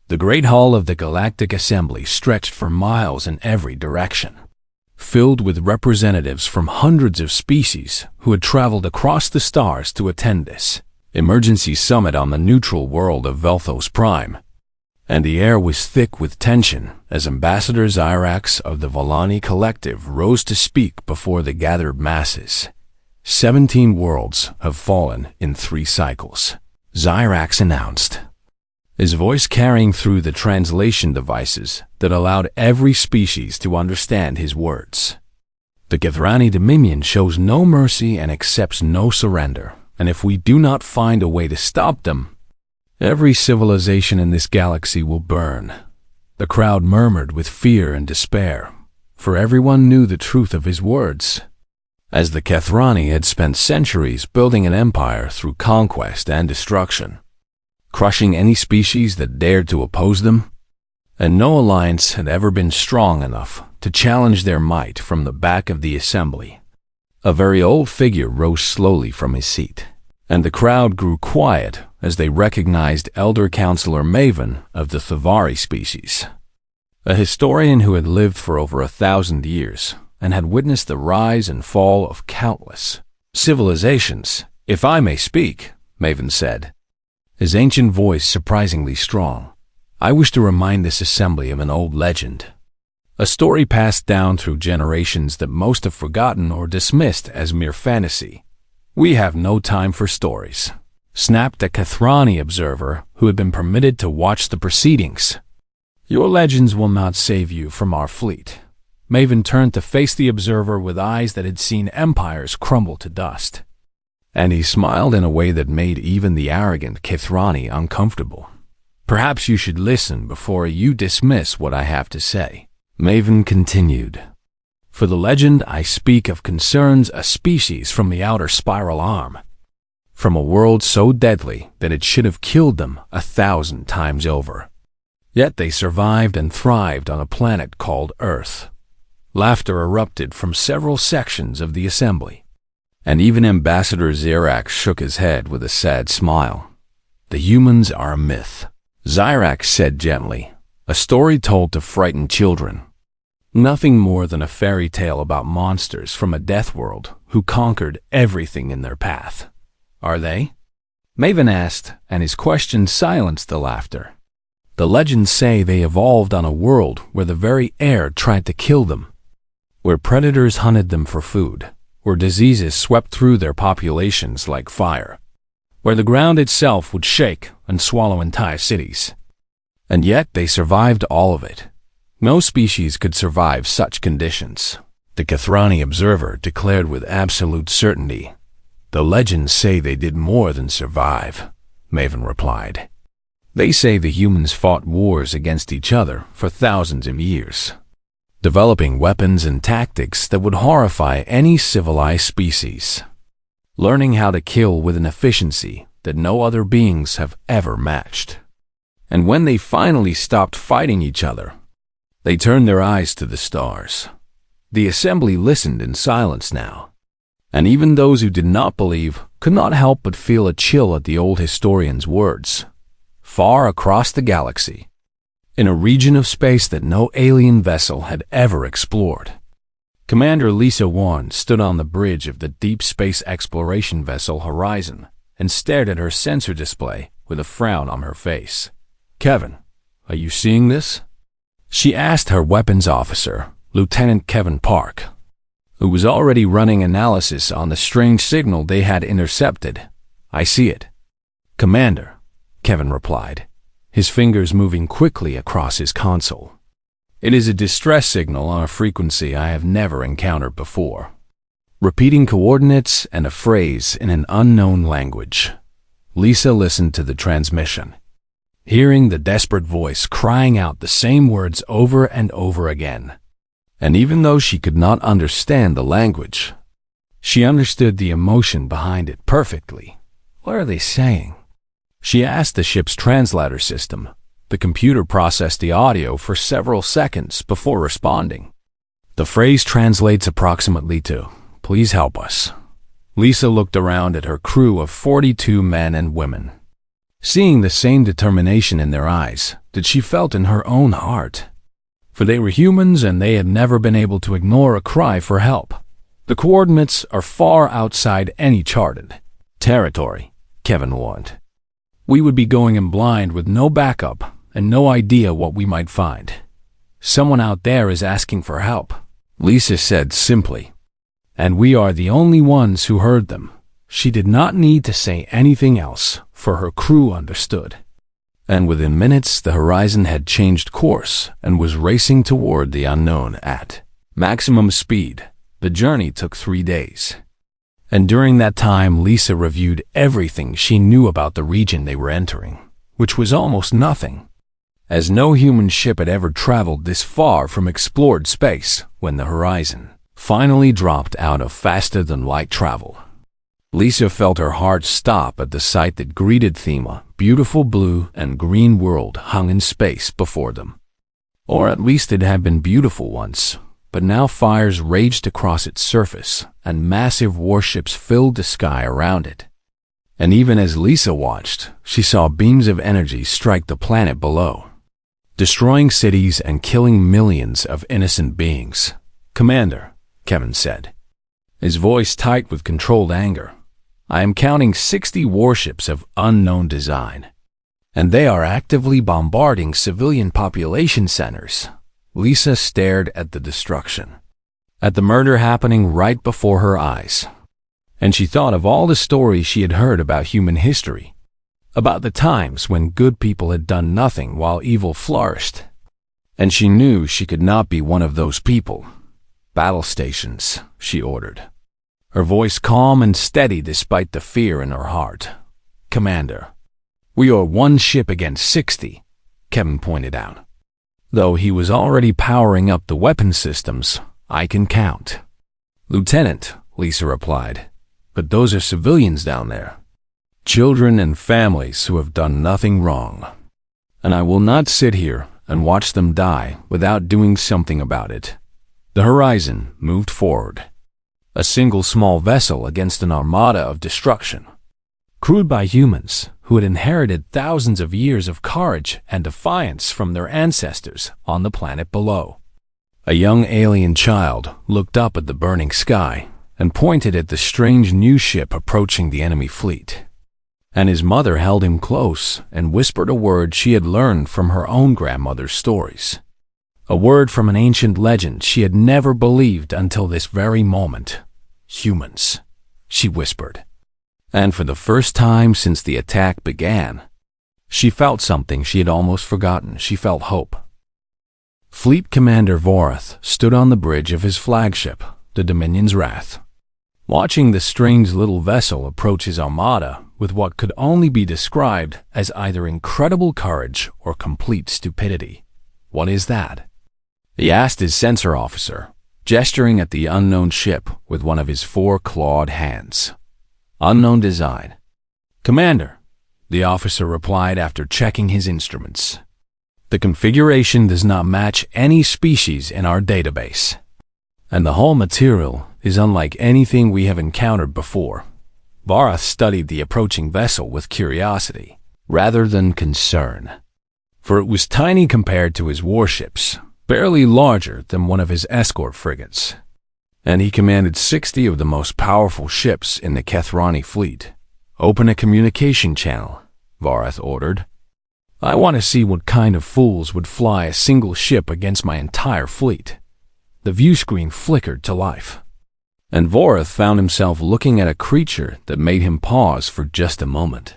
The great hall of the Galactic Assembly stretched for miles in every direction, filled with representatives from hundreds of species who had traveled across the stars to attend this emergency summit on the neutral world of Velthos Prime. And the air was thick with tension as Ambassador Zyrax of the Volani Collective rose to speak before the gathered masses. 17 worlds have fallen in 3 cycles, Zyrax announced, his voice carrying through the translation devices that allowed every species to understand his words. The Githrani Dominion shows no mercy and accepts no surrender, and if we do not find a way to stop them, every civilization in this galaxy will burn. The crowd murmured with fear and despair, for everyone knew the truth of his words. As the Kethrani had spent centuries building an empire through conquest and destruction, crushing any species that dared to oppose them, and no alliance had ever been strong enough to challenge their might from the back of the assembly. A very old figure rose slowly from his seat, and the crowd grew quiet as they recognized Elder Counselor Maven of the Thavari species, a historian who had lived for over 1,000 years and had witnessed the rise and fall of countless civilizations. "If I may speak," Maven said, his ancient voice surprisingly strong, "I wish to remind this assembly of an old legend, a story passed down through generations that most have forgotten or dismissed as mere fantasy." "We have no time for stories," snapped a Kethrani observer who had been permitted to watch the proceedings. "Your legends will not save you from our fleet." Maven turned to face the observer with eyes that had seen empires crumble to dust, and he smiled in a way that made even the arrogant Kethrani uncomfortable. "Perhaps you should listen before you dismiss what I have to say," Maven continued. "For the legend I speak of concerns a species from the outer spiral arm, from a world so deadly that it should have killed them 1,000 times over. Yet they survived and thrived on a planet called Earth." Laughter erupted from several sections of the assembly, and even Ambassador Zyrax shook his head with a sad smile. "The humans are a myth," Zyrax said gently, "a story told to frighten children. Nothing more than a fairy tale about monsters from a death world who conquered everything in their path. Are they?" Maven asked, and his question silenced the laughter. "The legends say they evolved on a world where the very air tried to kill them, where predators hunted them for food, where diseases swept through their populations like fire, where the ground itself would shake and swallow entire cities. And yet they survived all of it. No species could survive such conditions," the Kethrani observer declared with absolute certainty. "The legends say they did more than survive," Maven replied. "They say the humans fought wars against each other for thousands of years, developing weapons and tactics that would horrify any civilized species, learning how to kill with an efficiency that no other beings have ever matched. And when they finally stopped fighting each other, they turned their eyes to the stars." The assembly listened in silence now, and even those who did not believe could not help but feel a chill at the old historian's words. Far across the galaxy, in a region of space that no alien vessel had ever explored, Commander Lisa Warren stood on the bridge of the deep space exploration vessel Horizon and stared at her sensor display with a frown on her face. "Kevin, are you seeing this?" she asked her weapons officer, Lieutenant Kevin Park, who was already running analysis on the strange signal they had intercepted. "I see it, Commander," Kevin replied, his fingers moving quickly across his console. "It is a distress signal on a frequency I have never encountered before, repeating coordinates and a phrase in an unknown language." Lisa listened to the transmission, hearing the desperate voice crying out the same words over and over again. And even though she could not understand the language, she understood the emotion behind it perfectly. "What are they saying?" she asked the ship's translator system. The computer processed the audio for several seconds before responding. "The phrase translates approximately to, 'Please help us.'" Lisa looked around at her crew of 42 men and women. seeing the same determination in their eyes that she felt in her own heart. For they were humans and they had never been able to ignore a cry for help. The coordinates are far outside any charted territory, Kevin warned. We would be going in blind with no backup and no idea what we might find. Someone out there is asking for help, Lisa said simply. And we are the only ones who heard them. She did not need to say anything else, for her crew understood. And within minutes, the horizon had changed course and was racing toward the unknown at maximum speed. The journey took 3 days. And during that time, Lisa reviewed everything she knew about the region they were entering, which was almost nothing, as no human ship had ever traveled this far from explored space when the horizon finally dropped out of faster-than-light travel. Lisa felt her heart stop at the sight that greeted them, a beautiful blue and green world hung in space before them. Or at least it had been beautiful once, but now fires raged across its surface and massive warships filled the sky around it. And even as Lisa watched, she saw beams of energy strike the planet below, destroying cities and killing millions of innocent beings. "Commander," Kevin said, his voice tight with controlled anger, "I am counting 60 warships of unknown design, and they are actively bombarding civilian population centers." Lisa stared at the destruction, at the murder happening right before her eyes, and she thought of all the stories she had heard about human history, about the times when good people had done nothing while evil flourished. And she knew she could not be one of those people. "Battle stations," she ordered, her voice calm and steady despite the fear in her heart. "Commander, we are one ship against 60, Kevin pointed out. Though he was already powering up the weapon systems, "I can count." "Lieutenant," Lisa replied, "but those are civilians down there. Children and families who have done nothing wrong. And I will not sit here and watch them die without doing something about it." The horizon moved forward, a single small vessel against an armada of destruction, crewed by humans who had inherited thousands of years of courage and defiance from their ancestors on the planet below. A young alien child looked up at the burning sky and pointed at the strange new ship approaching the enemy fleet. And his mother held him close and whispered a word she had learned from her own grandmother's stories. A word from an ancient legend she had never believed until this very moment. "Humans," she whispered. And for the first time since the attack began, she felt something she had almost forgotten. She felt hope. Fleet Commander Vorath stood on the bridge of his flagship, the Dominion's Wrath, watching the strange little vessel approach his armada with what could only be described as either incredible courage or complete stupidity. "What is that?" he asked his sensor officer, gesturing at the unknown ship with one of his 4 clawed hands. "Unknown design, Commander," the officer replied after checking his instruments. "The configuration does not match any species in our database, and the whole material is unlike anything we have encountered before." Vorath studied the approaching vessel with curiosity, rather than concern, for it was tiny compared to his warships, barely larger than one of his escort frigates. And he commanded 60 of the most powerful ships in the Kethrani fleet. "Open a communication channel," Vorath ordered. "I want to see what kind of fools would fly a single ship against my entire fleet." The view screen flickered to life, and Vorath found himself looking at a creature that made him pause for just a moment.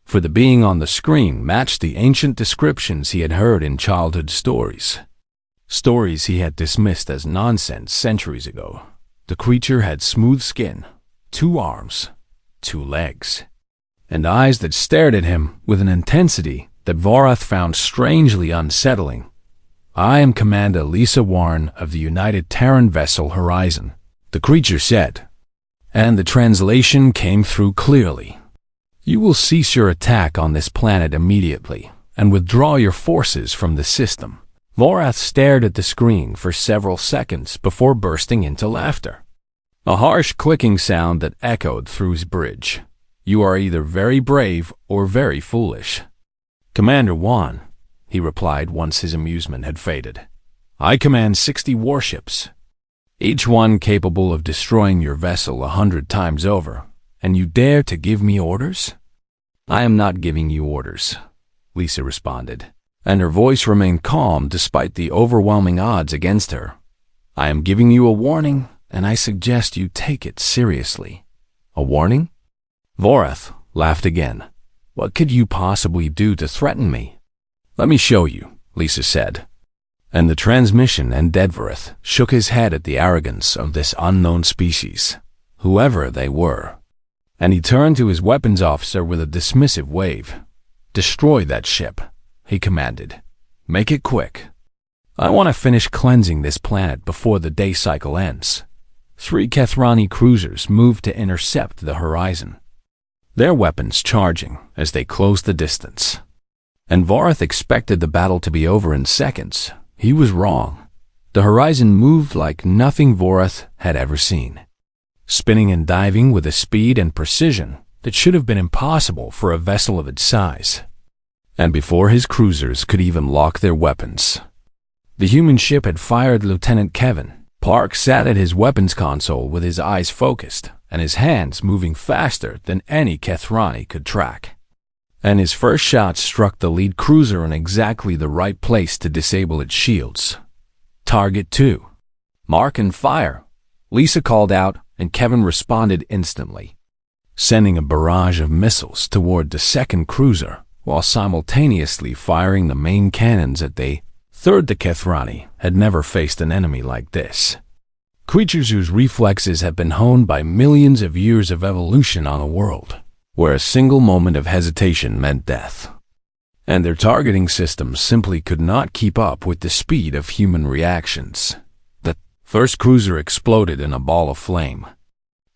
For the being on the screen matched the ancient descriptions he had heard in childhood stories. Stories he had dismissed as nonsense centuries ago. The creature had smooth skin, 2 arms, 2 legs, and eyes that stared at him with an intensity that Vorath found strangely unsettling. "I am Commander Lisa Warren of the United Terran vessel Horizon," the creature said, and the translation came through clearly. "You will cease your attack on this planet immediately and withdraw your forces from the system." Vorath stared at the screen for several seconds before bursting into laughter, a harsh clicking sound that echoed through his bridge. You are either very brave or very foolish." "Commander Wan," he replied once his amusement had faded, "I command 60 warships, each one capable of destroying your vessel 100 times over, and you dare to give me orders?" "I am not giving you orders," Lisa responded, and her voice remained calm despite the overwhelming odds against her. "I am giving you a warning, and I suggest you take it seriously." "A warning?" Vorath laughed again. "What could you possibly do to threaten me?" "Let me show you," Lisa said. And the transmission and Dedvareth shook his head at the arrogance of this unknown species, whoever they were. And he turned to his weapons officer with a dismissive wave. "Destroy that ship," he commanded. "Make it quick. I want to finish cleansing this planet before the day cycle ends." 3 Kethrani cruisers moved to intercept the horizon, their weapons charging as they closed the distance. And Vorath expected the battle to be over in seconds. He was wrong. The horizon moved like nothing Vorath had ever seen, spinning and diving with a speed and precision that should have been impossible for a vessel of its size. And before his cruisers could even lock their weapons, the human ship had fired Lieutenant Kevin. Park sat at his weapons console with his eyes focused and his hands moving faster than any Kethrani could track. And his first shot struck the lead cruiser in exactly the right place to disable its shields. "Target 2. Mark and fire," Lisa called out, and Kevin responded instantly, sending a barrage of missiles toward the second cruiser while simultaneously firing the main cannons at the third. The Kethrani had never faced an enemy like this. Creatures whose reflexes have been honed by millions of years of evolution on a world where a single moment of hesitation meant death. And their targeting systems simply could not keep up with the speed of human reactions. The first cruiser exploded in a ball of flame,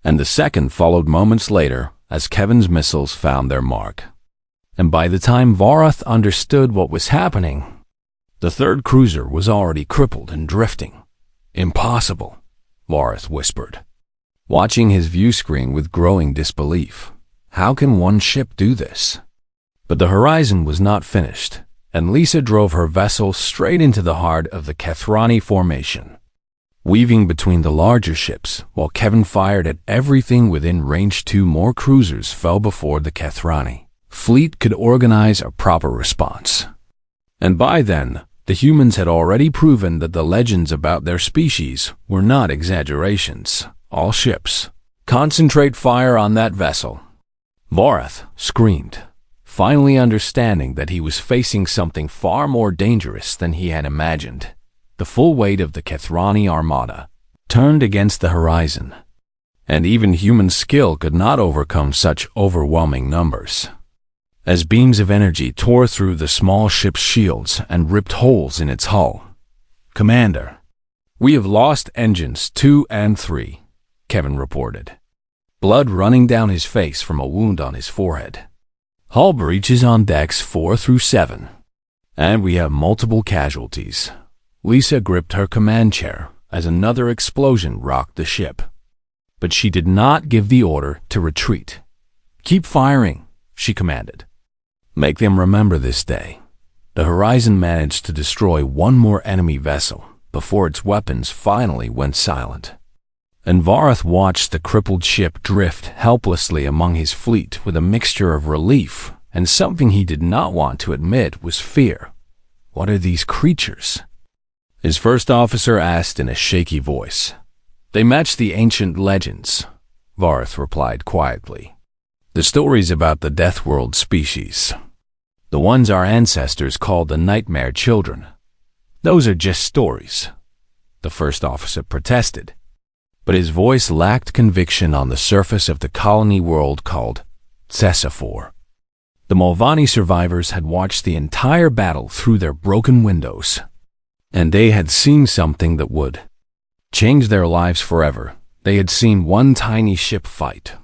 and the second followed moments later as Kevin's missiles found their mark. And by the time Vorath understood what was happening, the third cruiser was already crippled and drifting. "Impossible," Vorath whispered, watching his view screen with growing disbelief. "How can one ship do this?" But the horizon was not finished, and Lisa drove her vessel straight into the heart of the Kethrani formation, weaving between the larger ships while Kevin fired at everything within range. 2 more cruisers fell before the Kethrani fleet could organize a proper response. And by then, the humans had already proven that the legends about their species were not exaggerations. "All ships, concentrate fire on that vessel," Vorath screamed, finally understanding that he was facing something far more dangerous than he had imagined. The full weight of the Kethrani armada turned against the horizon, and even human skill could not overcome such overwhelming numbers. As beams of energy tore through the small ship's shields and ripped holes in its hull. "Commander, we have lost engines 2 and 3, Kevin reported, blood running down his face from a wound on his forehead. "Hull breaches on decks 4 through 7, and we have multiple casualties." Lisa gripped her command chair as another explosion rocked the ship. But she did not give the order to retreat. "Keep firing," she commanded. "Make them remember this day." The horizon managed to destroy one more enemy vessel before its weapons finally went silent. And Vorath watched the crippled ship drift helplessly among his fleet with a mixture of relief and something he did not want to admit was fear. "What are these creatures?" his first officer asked in a shaky voice. "They match the ancient legends," Vorath replied quietly. "The stories about the Deathworld species. The ones our ancestors called the Nightmare Children. Those are just stories," the first officer protested. But his voice lacked conviction on the surface of the colony world called Cessafor. The Mulvanni survivors had watched the entire battle through their broken windows, and they had seen something that would change their lives forever. They had seen one tiny ship fight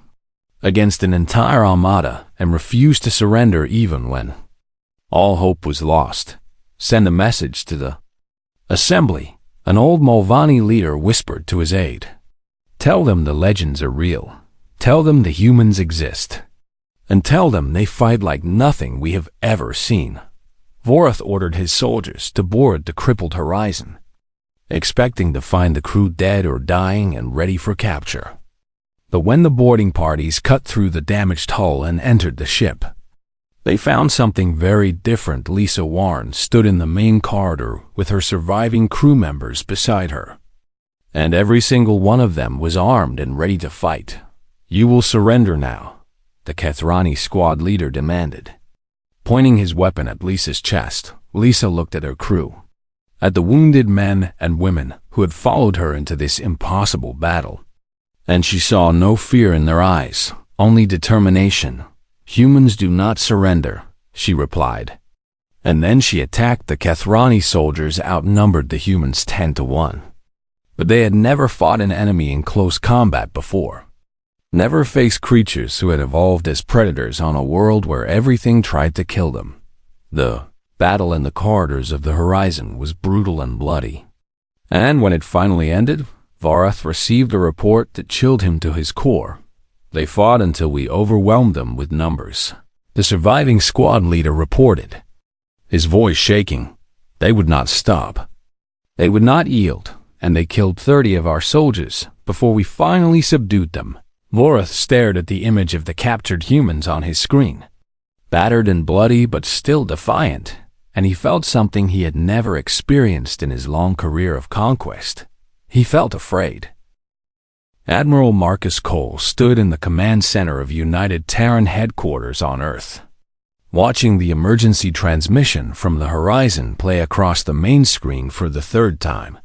against an entire armada and refuse to surrender even when all hope was lost. "Send a message to the assembly," an old Mulvanni leader whispered to his aide. "Tell them the legends are real. Tell them the humans exist. and tell them they fight like nothing we have ever seen." Vorath ordered his soldiers to board the crippled Horizon, expecting to find the crew dead or dying and ready for capture. But when the boarding parties cut through the damaged hull and entered the ship, they found something very different. Lisa Warren stood in the main corridor with her surviving crew members beside her, and every single one of them was armed and ready to fight. "You will surrender now," the Kethrani squad leader demanded. Pointing his weapon at Lisa's chest, Lisa looked at her crew, at the wounded men and women who had followed her into this impossible battle. And she saw no fear in their eyes, only determination. "Humans do not surrender," she replied. And then she attacked. The Kethrani soldiers outnumbered the humans 10-1. But they had never fought an enemy in close combat before, never faced creatures who had evolved as predators on a world where everything tried to kill them. The battle in the corridors of the Horizon was brutal and bloody. And when it finally ended, Vorath received a report that chilled him to his core. "They fought until we overwhelmed them with numbers," the surviving squad leader reported, his voice shaking. "They would not stop. They would not yield, and they killed 30 of our soldiers before we finally subdued them." Vorath stared at the image of the captured humans on his screen, battered and bloody but still defiant, and he felt something he had never experienced in his long career of conquest. He felt afraid. Admiral Marcus Cole stood in the command center of United Terran headquarters on Earth, watching the emergency transmission from the Horizon play across the main screen for the third time.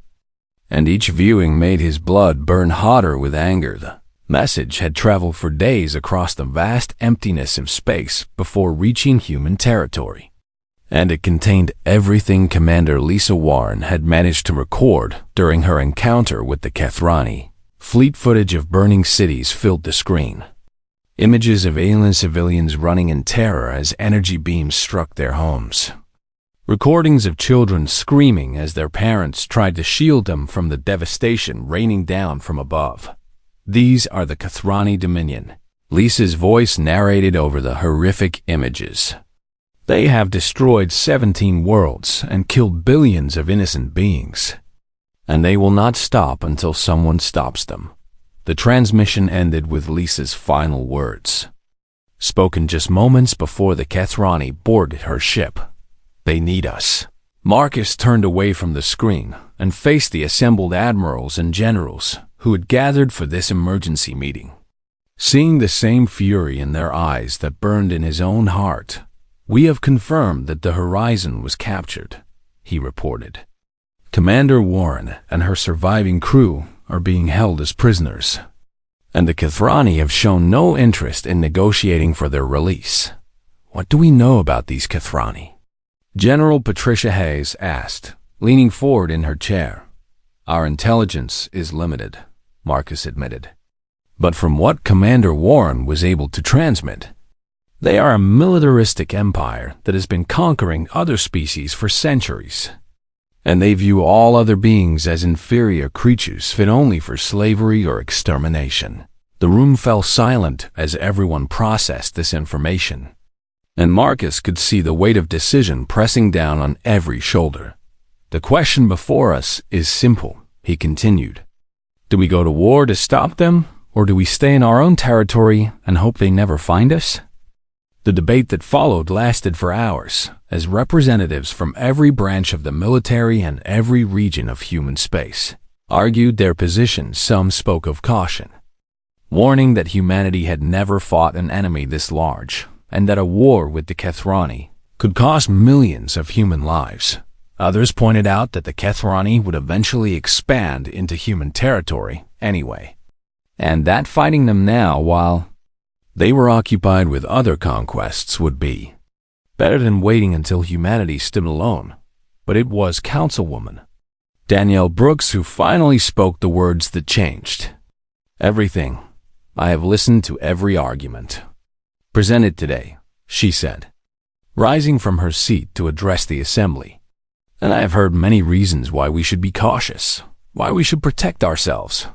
And each viewing made his blood burn hotter with anger. The message had traveled for days across the vast emptiness of space before reaching human territory, and it contained everything Commander Lisa Warren had managed to record during her encounter with the Kethrani. Fleet footage of burning cities filled the screen, images of alien civilians running in terror as energy beams struck their homes, recordings of children screaming as their parents tried to shield them from the devastation raining down from above. "These are the Kethrani Dominion," Lisa's voice narrated over the horrific images. "They have destroyed 17 worlds and killed billions of innocent beings. And they will not stop until someone stops them." The transmission ended with Lisa's final words, spoken just moments before the Kethrani boarded her ship. "They need us." Marcus turned away from the screen and faced the assembled admirals and generals who had gathered for this emergency meeting. Seeing the same fury in their eyes that burned in his own heart, "We have confirmed that the Horizon was captured," he reported. "Commander Warren and her surviving crew are being held as prisoners, and the Kethrani have shown no interest in negotiating for their release." "What do we know about these Kethrani?" General Patricia Hayes asked, leaning forward in her chair. "Our intelligence is limited," Marcus admitted. "But from what Commander Warren was able to transmit, they are a militaristic empire that has been conquering other species for centuries. And they view all other beings as inferior creatures fit only for slavery or extermination." The room fell silent as everyone processed this information, and Marcus could see the weight of decision pressing down on every shoulder. "The question before us is simple," he continued. "Do we go to war to stop them, or do we stay in our own territory and hope they never find us?" The debate that followed lasted for hours, as representatives from every branch of the military and every region of human space argued their positions. Some spoke of caution, warning that humanity had never fought an enemy this large, and that a war with the Kethrani could cost millions of human lives. Others pointed out that the Kethrani would eventually expand into human territory anyway, and that fighting them now while they were occupied with other conquests would be better than waiting until humanity stood alone. But it was Councilwoman Danielle Brooks who finally spoke the words that changed everything. "I have listened to every argument presented today," she said, rising from her seat to address the assembly. "And I have heard many reasons why we should be cautious, why we should protect ourselves,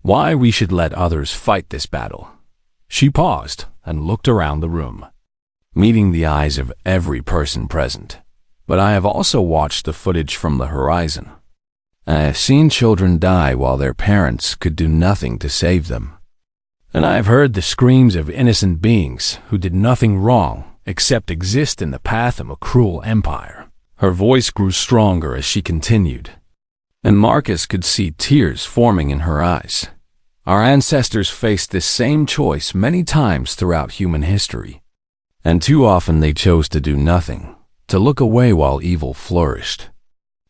why we should let others fight this battle." She paused and looked around the room, meeting the eyes of every person present. But I have also watched the footage from the horizon. I have seen children die while their parents could do nothing to save them. And I have heard the screams of innocent beings who did nothing wrong except exist in the path of a cruel empire. Her voice grew stronger as she continued, and Marcus could see tears forming in her eyes. Our ancestors faced this same choice many times throughout human history, and too often they chose to do nothing, to look away while evil flourished,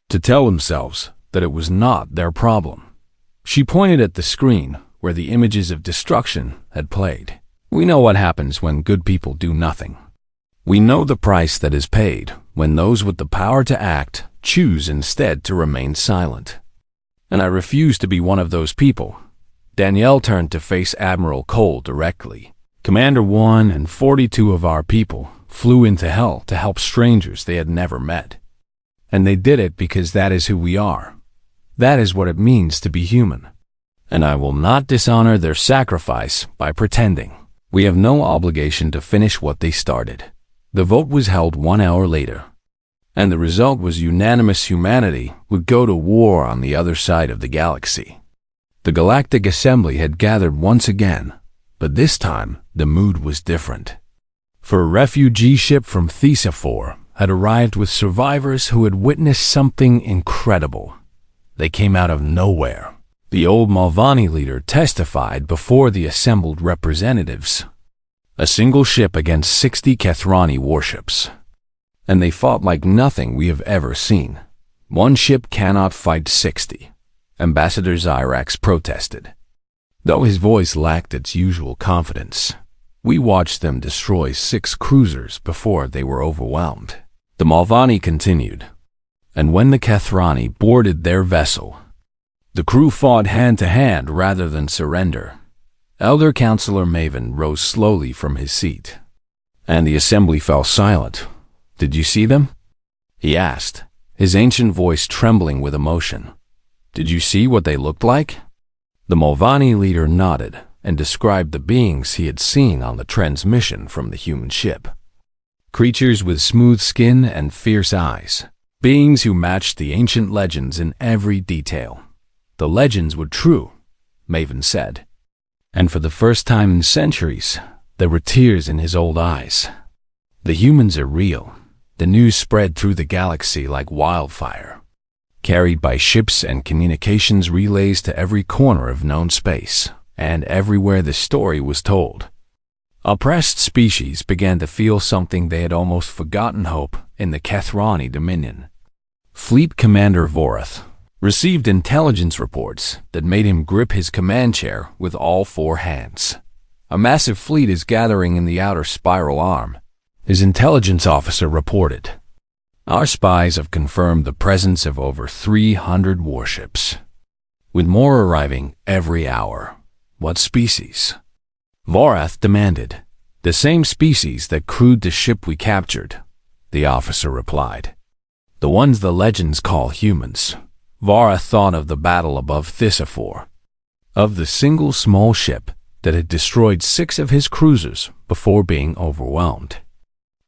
to tell themselves that it was not their problem. She pointed at the screen where the images of destruction had played. We know what happens when good people do nothing. We know the price that is paid when those with the power to act choose instead to remain silent. And I refuse to be one of those people. Danielle turned to face Admiral Cole directly. Commander 1 and 42 of our people flew into hell to help strangers they had never met. And they did it because that is who we are. That is what it means to be human. And I will not dishonor their sacrifice by pretending. We have no obligation to finish what they started. The vote was held 1 hour later, and the result was unanimous. Humanity would go to war on the other side of the galaxy. The Galactic Assembly had gathered once again, but this time the mood was different. For a refugee ship from Thesa had arrived with survivors who had witnessed something incredible. They came out of nowhere. The old Malvani leader testified before the assembled representatives. A single ship against 60 Kethrani warships. And they fought like nothing we have ever seen. One ship cannot fight 60. Ambassador Zyrax protested, though his voice lacked its usual confidence. We watched them destroy 6 cruisers before they were overwhelmed. The Malvani continued, and when the Kethrani boarded their vessel, the crew fought hand-to-hand rather than surrender. Elder Counselor Maven rose slowly from his seat, and the assembly fell silent. "Did you see them?" he asked, his ancient voice trembling with emotion. "Did you see what they looked like?" The Malvani leader nodded and described the beings he had seen on the transmission from the human ship. Creatures with smooth skin and fierce eyes. Beings who matched the ancient legends in every detail. The legends were true, Maven said. And for the first time in centuries, there were tears in his old eyes. The humans are real. The news spread through the galaxy like wildfire, carried by ships and communications relays to every corner of known space, and everywhere the story was told. Oppressed species began to feel something they had almost forgotten: hope in the Kethrani Dominion. Fleet Commander Vorath received intelligence reports that made him grip his command chair with all 4 hands. A massive fleet is gathering in the outer spiral arm, his intelligence officer reported. Our spies have confirmed the presence of over 300 warships, with more arriving every hour. What species? Vorath demanded. The same species that crewed the ship we captured, the officer replied. The ones the legends call humans. Vorath thought of the battle above Thesa, of the single small ship that had destroyed 6 of his cruisers before being overwhelmed,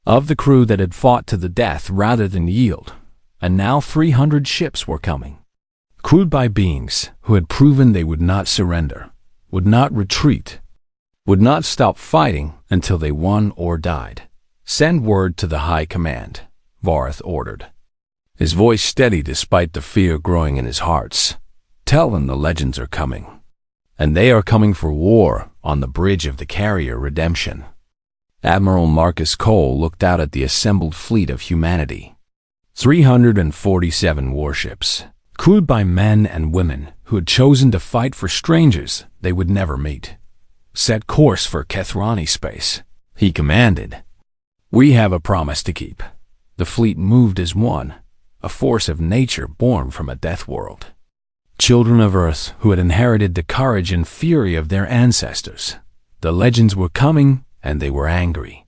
of the crew that had fought to the death rather than yield, and now 300 ships were coming, crewed by beings who had proven they would not surrender, would not retreat, would not stop fighting until they won or died. "Send word to the High Command," Vorath ordered, his voice steady despite the fear growing in his hearts. "Tell them the legends are coming, and they are coming for war on the bridge of the carrier Redemption." Admiral Marcus Cole looked out at the assembled fleet of humanity. 347 warships, crewed by men and women who had chosen to fight for strangers they would never meet. "Set course for Kethrani space," he commanded. "We have a promise to keep." The fleet moved as one, a force of nature born from a death world. Children of Earth who had inherited the courage and fury of their ancestors. The legends were coming, and they were angry.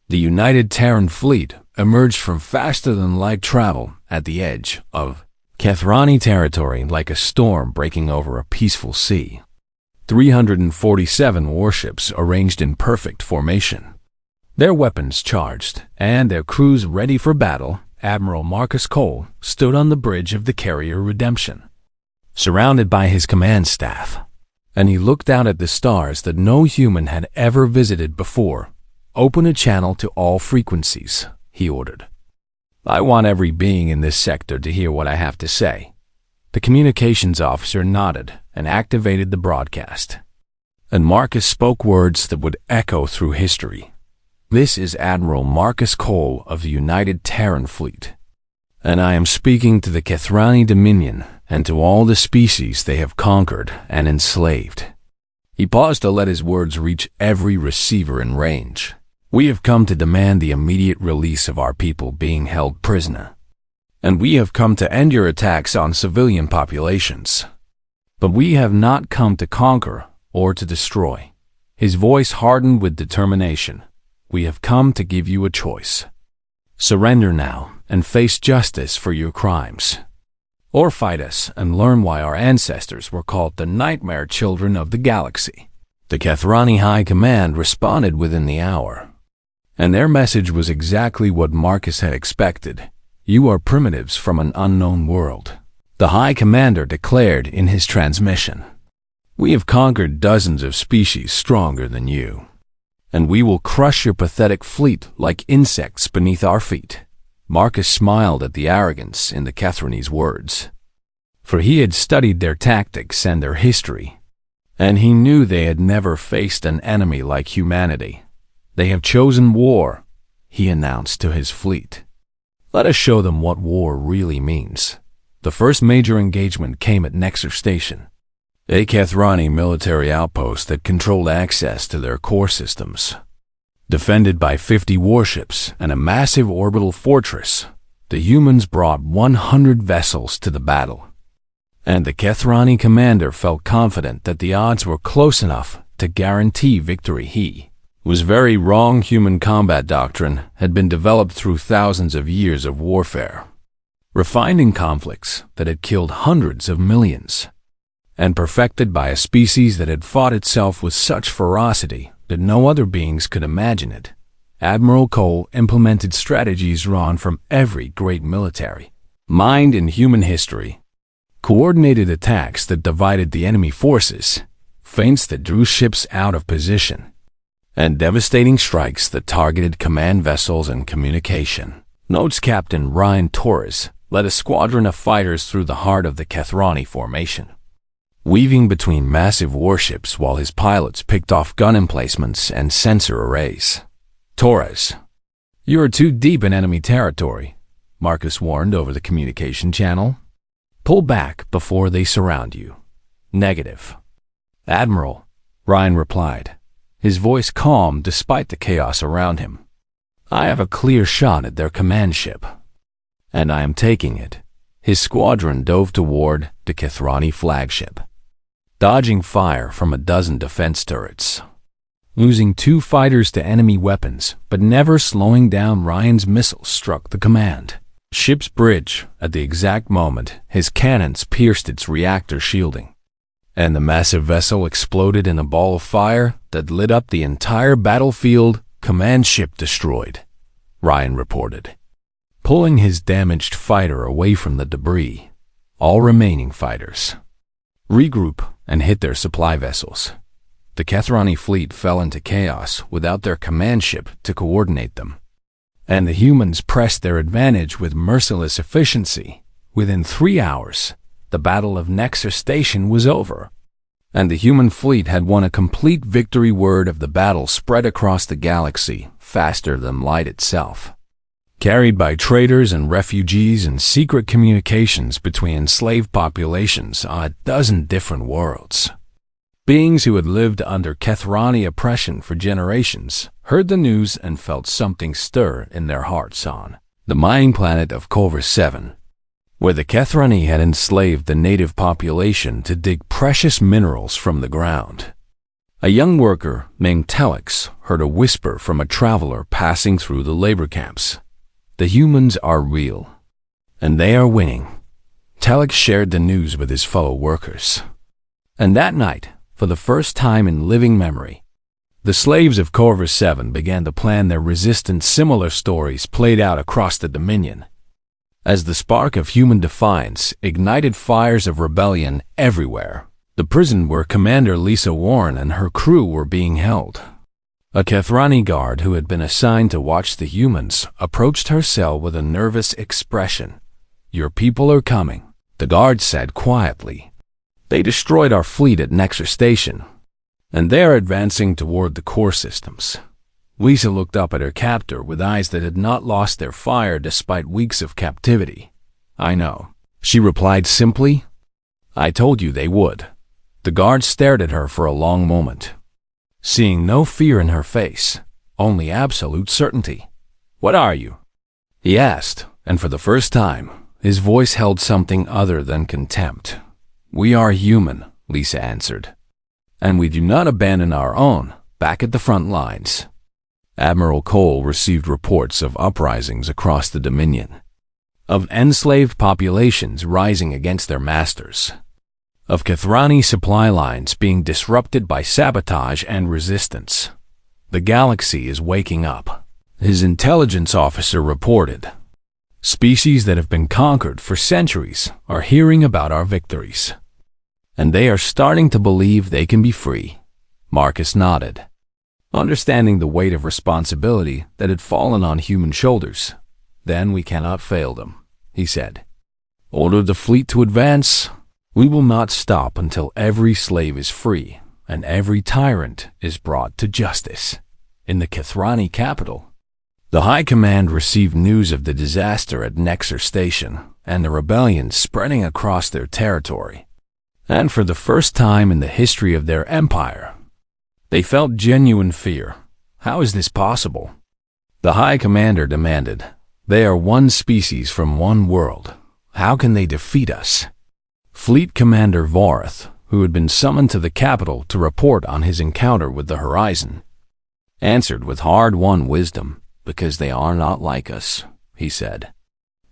The united Terran fleet emerged from faster-than-light travel at the edge of Kethrani territory like a storm breaking over a peaceful sea. 347 warships arranged in perfect formation, their weapons charged, and their crews ready for battle. Admiral Marcus Cole stood on the bridge of the carrier Redemption, surrounded by his command staff, and he looked out at the stars that no human had ever visited before. "Open a channel to all frequencies," he ordered. "I want every being in this sector to hear what I have to say." The communications officer nodded and activated the broadcast, and Marcus spoke words that would echo through history. "This is Admiral Marcus Cole of the United Terran Fleet, and I am speaking to the Kethrani Dominion and to all the species they have conquered and enslaved." He paused to let his words reach every receiver in range. "We have come to demand the immediate release of our people being held prisoner, and we have come to end your attacks on civilian populations. But we have not come to conquer or to destroy." His voice hardened with determination. "We have come to give you a choice. Surrender now and face justice for your crimes, or fight us and learn why our ancestors were called the Nightmare Children of the Galaxy." The Kethrani High Command responded within the hour, and their message was exactly what Marcus had expected. "You are primitives from an unknown world," the High Commander declared in his transmission. "We have conquered dozens of species stronger than you, and we will crush your pathetic fleet like insects beneath our feet." Marcus smiled at the arrogance in the Kethrani's words, for he had studied their tactics and their history, and he knew they had never faced an enemy like humanity. "They have chosen war," he announced to his fleet. "Let us show them what war really means." The first major engagement came at Nexer Station, a Kethrani military outpost that controlled access to their core systems. Defended by 50 warships and a massive orbital fortress, the humans brought 100 vessels to the battle, and the Kethrani commander felt confident that the odds were close enough to guarantee victory. He was very wrong. Human combat doctrine had been developed through thousands of years of warfare, refined in conflicts that had killed hundreds of millions, and perfected by a species that had fought itself with such ferocity that no other beings could imagine it. Admiral Cole implemented strategies drawn from every great military mind in human history: coordinated attacks that divided the enemy forces, feints that drew ships out of position, and devastating strikes that targeted command vessels and communication. Notes Captain Ryan Torres led a squadron of fighters through the heart of the Kethrani formation, weaving between massive warships while his pilots picked off gun emplacements and sensor arrays. "Torres, you are too deep in enemy territory," Marcus warned over the communication channel. "Pull back before they surround you." "Negative, Admiral," Ryan replied, his voice calm despite the chaos around him. "I have a clear shot at their command ship, and I am taking it." His squadron dove toward the Kethrani flagship, dodging fire from a dozen defense turrets, losing 2 fighters to enemy weapons, but never slowing down. Ryan's missiles struck the command ship's bridge at the exact moment his cannons pierced its reactor shielding, and the massive vessel exploded in a ball of fire that lit up the entire battlefield. "Command ship destroyed," Ryan reported, pulling his damaged fighter away from the debris. "All remaining fighters, regroup and hit their supply vessels." The Kethrani fleet fell into chaos without their command ship to coordinate them, and the humans pressed their advantage with merciless efficiency. Within 3 hours, the Battle of Nexer Station was over, and the human fleet had won a complete victory. Word of the battle spread across the galaxy faster than light itself, carried by traders and refugees and secret communications between enslaved populations on a dozen different worlds. Beings who had lived under Kethrani oppression for generations heard the news and felt something stir in their hearts on the mining planet of Culver 7, where the Kethrani had enslaved the native population to dig precious minerals from the ground. A young worker named Telex heard a whisper from a traveler passing through the labor camps. "The humans are real, and they are winning." Telex shared the news with his fellow workers, and that night, For the first time in living memory, the slaves of Corvus 7 began to plan their resistance. Similar stories played out across the Dominion, as the spark of human defiance ignited fires of rebellion everywhere. The prison where Commander Lisa Warren and her crew were being held. A Kethrani guard who had been assigned to watch the humans approached her cell with a nervous expression. "Your people are coming," the guard said quietly. "They destroyed our fleet at Nexer Station, and they are advancing toward the core systems." Lisa looked up at her captor with eyes that had not lost their fire despite weeks of captivity. "I know," she replied simply. "I told you they would." The guard stared at her for a long moment, seeing no fear in her face, only absolute certainty. "What are you?" he asked, and for the first time, his voice held something other than contempt. "We are human," Lisa answered, "and we do not abandon our own back at the front lines." Admiral Cole received reports of uprisings across the Dominion, of enslaved populations rising against their masters, of Kethrani supply lines being disrupted by sabotage and resistance. "The galaxy is waking up," his intelligence officer reported. "Species that have been conquered for centuries are hearing about our victories, and they are starting to believe they can be free." Marcus nodded, understanding the weight of responsibility that had fallen on human shoulders. "Then we cannot fail them," he said. "Order the fleet to advance. We will not stop until every slave is free and every tyrant is brought to justice." In the Kethrani capital, the High Command received news of the disaster at Nexer Station and the rebellion spreading across their territory. And for the first time in the history of their empire, they felt genuine fear. "How is this possible?" the High Commander demanded. "They are one species from one world. How can they defeat us?" Fleet Commander Vorath, who had been summoned to the capital to report on his encounter with the Horizon, answered with hard-won wisdom. "Because they are not like us," he said.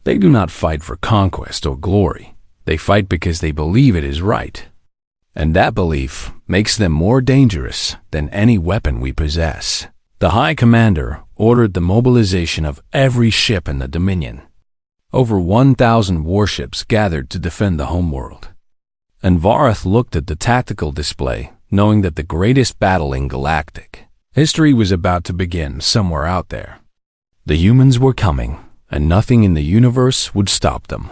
"They do not fight for conquest or glory. They fight because they believe it is right. And that belief makes them more dangerous than any weapon we possess." The High Commander ordered the mobilization of every ship in the Dominion. Over 1,000 warships gathered to defend the homeworld. And Vorath looked at the tactical display, knowing that the greatest battle in galactic history was about to begin somewhere out there. The humans were coming, and nothing in the universe would stop them.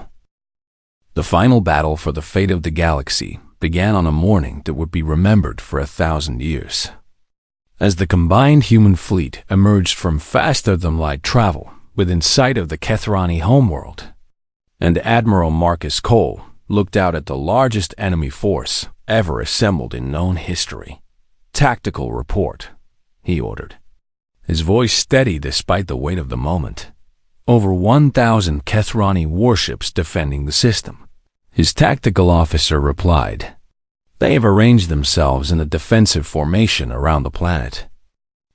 The final battle for the fate of the galaxy began on a morning that would be remembered for 1,000 years. As the combined human fleet emerged from faster-than-light travel within sight of the Kethrani homeworld, and Admiral Marcus Cole looked out at the largest enemy force ever assembled in known history. "Tactical report," he ordered, his voice steady despite the weight of the moment. "Over 1,000 Kethrani warships defending the system." His tactical officer replied, "They have arranged themselves in a defensive formation around the planet,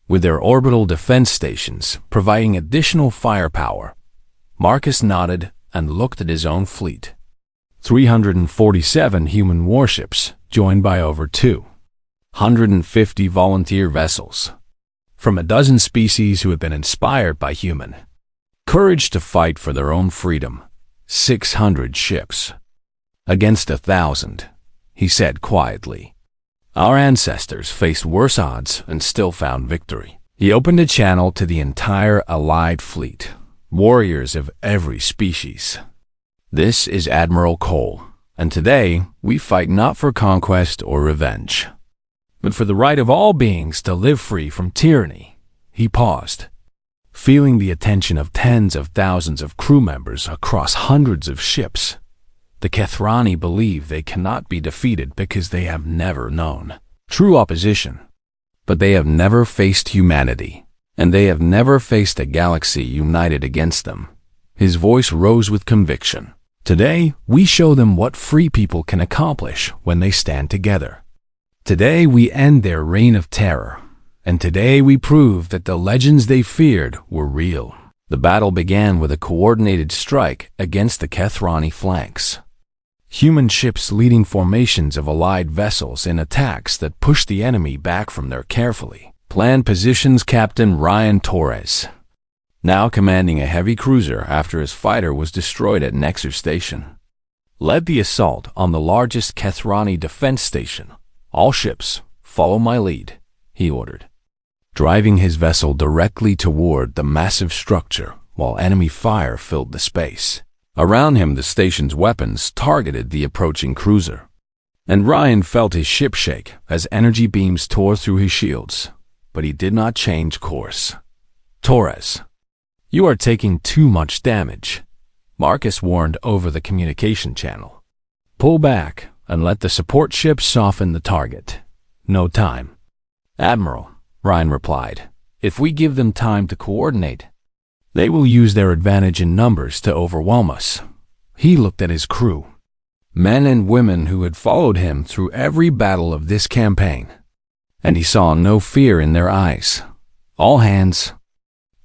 with their orbital defense stations providing additional firepower." Marcus nodded and looked at his own fleet. 347 human warships, joined by over 250 volunteer vessels, from a dozen species who had been inspired by human courage to fight for their own freedom. 600 ships against 1,000, he said quietly. "Our ancestors faced worse odds and still found victory." He opened a channel to the entire Allied fleet, warriors of every species. "This is Admiral Cole, and today we fight not for conquest or revenge, but for the right of all beings to live free from tyranny." He paused, feeling the attention of tens of thousands of crew members across hundreds of ships. The Kethrani believe they cannot be defeated because they have never known true opposition. But they have never faced humanity, and they have never faced a galaxy united against them. His voice rose with conviction. "Today, we show them what free people can accomplish when they stand together. Today, we end their reign of terror, and today we prove that the legends they feared were real." The battle began with a coordinated strike against the Kethrani flanks. human ships leading formations of allied vessels in attacks that pushed the enemy back from their carefully planned positions. Captain Ryan Torres, now commanding a heavy cruiser after his fighter was destroyed at Nexus Station, led the assault on the largest Kethrani defense station. "All ships, follow my lead," he ordered, driving his vessel directly toward the massive structure while enemy fire filled the space. Around him, the station's weapons targeted the approaching cruiser, and Ryan felt his ship shake as energy beams tore through his shields, but he did not change course. "Torres, you are taking too much damage," Marcus warned over the communication channel. "Pull back and let the support ships soften the target." "No time, Admiral," Ryan replied. "If we give them time to coordinate, they will use their advantage in numbers to overwhelm us." He looked at his crew, men and women who had followed him through every battle of this campaign, and he saw no fear in their eyes. "All hands,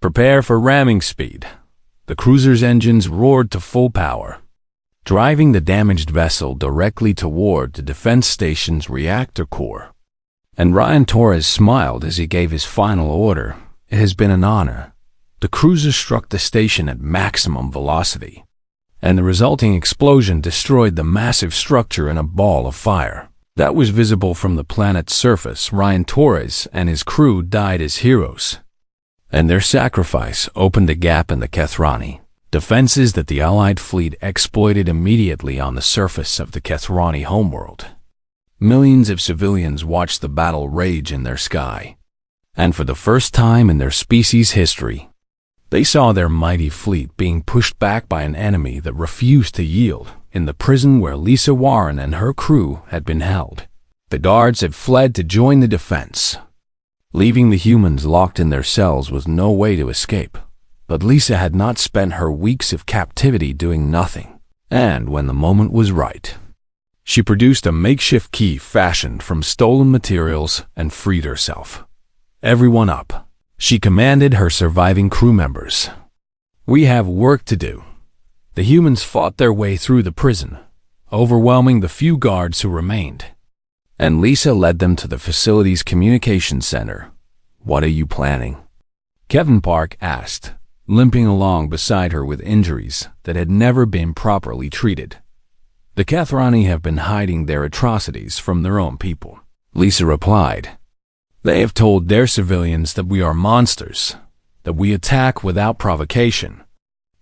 prepare for ramming speed." The cruiser's engines roared to full power, driving the damaged vessel directly toward the defense station's reactor core. And Ryan Torres smiled as he gave his final order. "It has been an honor." The cruiser struck the station at maximum velocity, and the resulting explosion destroyed the massive structure in a ball of fire that was visible from the planet's surface. Ryan Torres and his crew died as heroes, and their sacrifice opened a gap in the Kethrani defenses that the Allied fleet exploited immediately on the surface of the Kethrani homeworld. Millions of civilians watched the battle rage in their sky, and for the first time in their species' history, they saw their mighty fleet being pushed back by an enemy that refused to yield in the prison where Lisa Warren and her crew had been held. The guards had fled to join the defense, leaving the humans locked in their cells with no way to escape. But Lisa had not spent her weeks of captivity doing nothing, and when the moment was right, she produced a makeshift key fashioned from stolen materials and freed herself. "Everyone up," she commanded her surviving crew members. "We have work to do." The humans fought their way through the prison, overwhelming the few guards who remained, and Lisa led them to the facility's communication center. "What are you planning?" Kevin Park asked, limping along beside her with injuries that had never been properly treated. "The Kethrani have been hiding their atrocities from their own people," Lisa replied. "They have told their civilians that we are monsters, that we attack without provocation,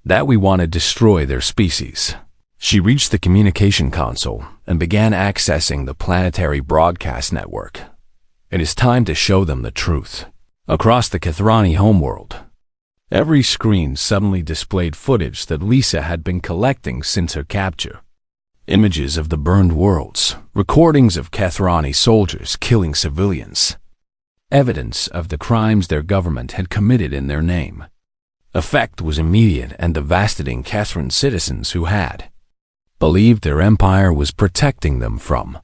that we want to destroy their species." She reached the communication console and began accessing the planetary broadcast network. "It is time to show them the truth." Across the Kethrani homeworld, every screen suddenly displayed footage that Lisa had been collecting since her capture. Images of the burned worlds, recordings of Kethrani soldiers killing civilians, evidence of the crimes their government had committed in their name. Effect was immediate and devastating. Kethran citizens who had believed their empire was protecting them from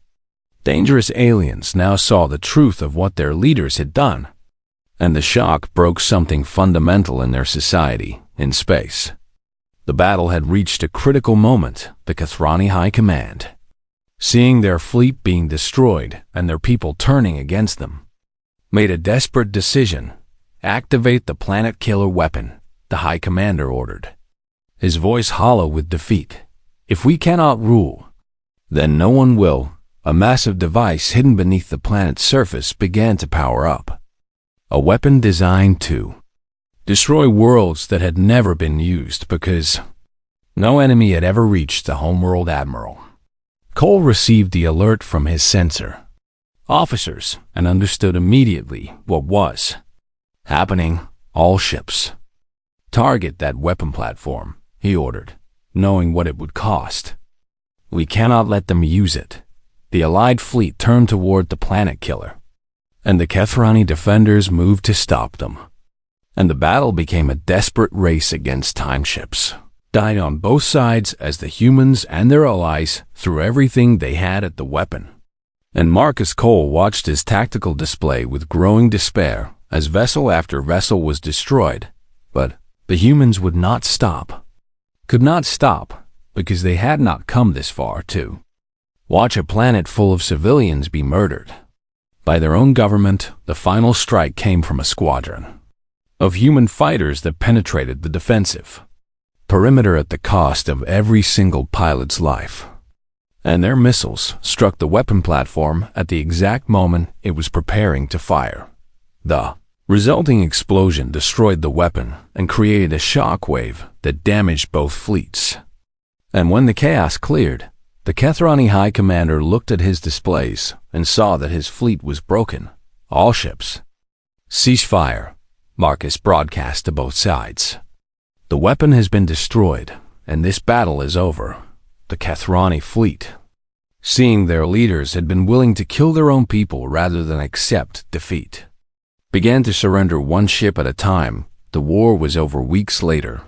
dangerous aliens now saw the truth of what their leaders had done, and the shock broke something fundamental in their society. In space, the battle had reached a critical moment. The Kethrani High Command, seeing their fleet being destroyed and their people turning against them, made a desperate decision. "Activate the planet killer weapon," the High Commander ordered, his voice hollow with defeat. "If we cannot rule, then no one will." A massive device hidden beneath the planet's surface began to power up, a weapon designed to destroy worlds that had never been used because no enemy had ever reached the homeworld. Admiral Cole received the alert from his sensor officers and understood immediately what was happening. "All ships, target that weapon platform," he ordered, knowing what it would cost. "We cannot let them use it." The Allied fleet turned toward the planet killer, and the Kethrani defenders moved to stop them. And the battle became a desperate race against time ships. Died on both sides as the humans and their allies threw everything they had at the weapon. And Marcus Cole watched his tactical display with growing despair as vessel after vessel was destroyed. But the humans would not stop. Could not stop. because they had not come this far to watch a planet full of civilians be murdered by their own government. The final strike came from a squadron of human fighters that penetrated the defensive perimeter at the cost of every single pilot's life. And their missiles struck the weapon platform at the exact moment it was preparing to fire. The resulting explosion destroyed the weapon and created a shock wave that damaged both fleets. And when the chaos cleared, the Kethrani High Commander looked at his displays and saw that his fleet was broken. All ships cease fire. Marcus broadcast to both sides. The weapon has been destroyed, and this battle is over. The Kethrani fleet, seeing their leaders had been willing to kill their own people rather than accept defeat, began to surrender one ship at a time. The war was over weeks later.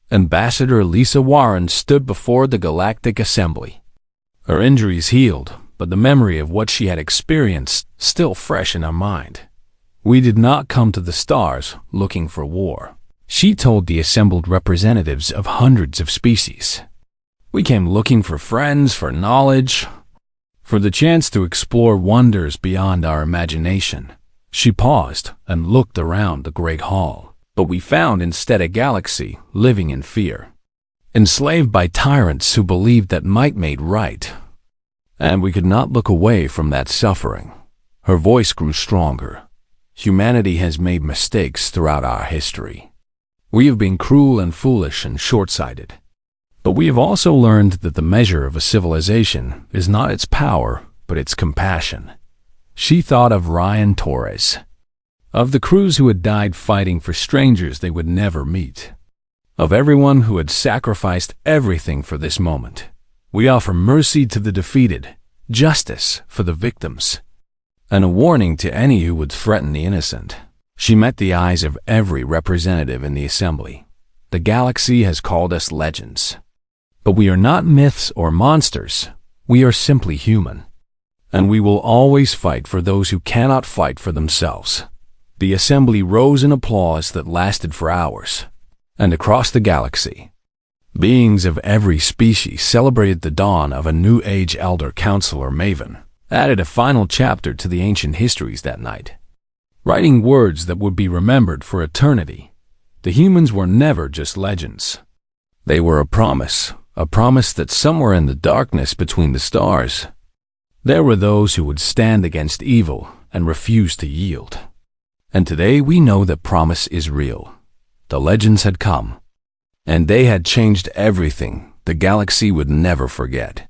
Ambassador Lisa Warren stood before the Galactic Assembly. Her injuries healed, but the memory of what she had experienced still fresh in her mind. "We did not come to the stars looking for war," she told the assembled representatives of hundreds of species. "We came looking for friends, for knowledge, for the chance to explore wonders beyond our imagination." She paused and looked around the great hall, but we found instead a galaxy living in fear, enslaved by tyrants who believed that might made right. And we could not look away from that suffering. Her voice grew stronger. "Humanity has made mistakes throughout our history. We have been cruel and foolish and short-sighted. But we have also learned that the measure of a civilization is not its power, but its compassion." She thought of Ryan Torres, of the crews who had died fighting for strangers they would never meet, of everyone who had sacrificed everything for this moment. "We offer mercy to the defeated, justice for the victims, and a warning to any who would threaten the innocent." She met the eyes of every representative in the assembly. "The galaxy has called us legends. But we are not myths or monsters. We are simply human. And we will always fight for those who cannot fight for themselves." The assembly rose in applause that lasted for hours. And across the galaxy, beings of every species celebrated the dawn of a new age. Elder Counselor Maven added a final chapter to the ancient histories that night, writing words that would be remembered for eternity. The humans were never just legends. They were a promise that somewhere in the darkness between the stars, there were those who would stand against evil and refuse to yield. And today we know that promise is real. The legends had come, and they had changed everything the galaxy would never forget.